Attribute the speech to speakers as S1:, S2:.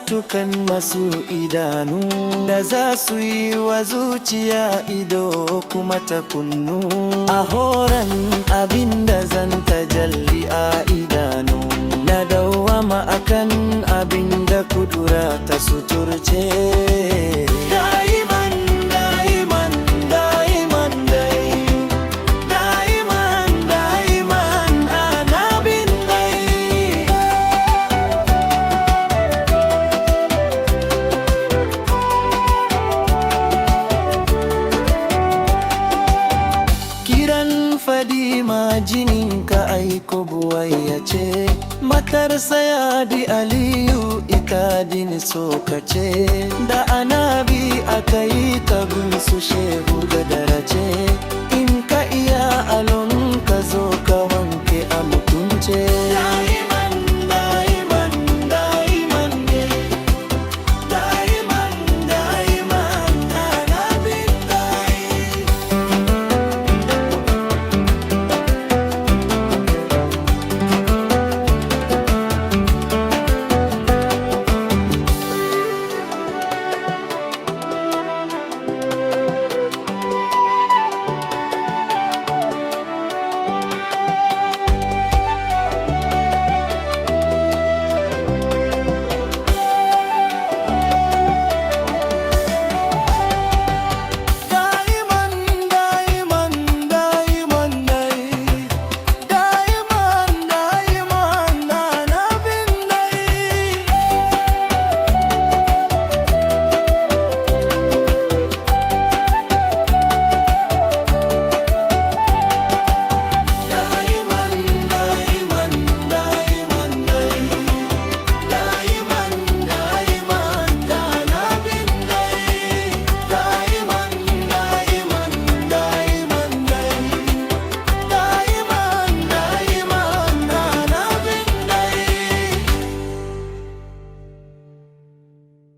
S1: karatukan masu idanu da za su yi wa zuciya ido kuma ta kunnu, a horon abin da zan tajalli a idanu, na dawwama akan abin da kudura ta suturce. Da'iman, da'iman, da'iman dai, da'iman, da'iman ana bin dai. Kiran Fadima jininka aiko buwayya ce, matar Sayadi Aliyu ita dini sokace, da anabi aka yi kabin su shehu da darace.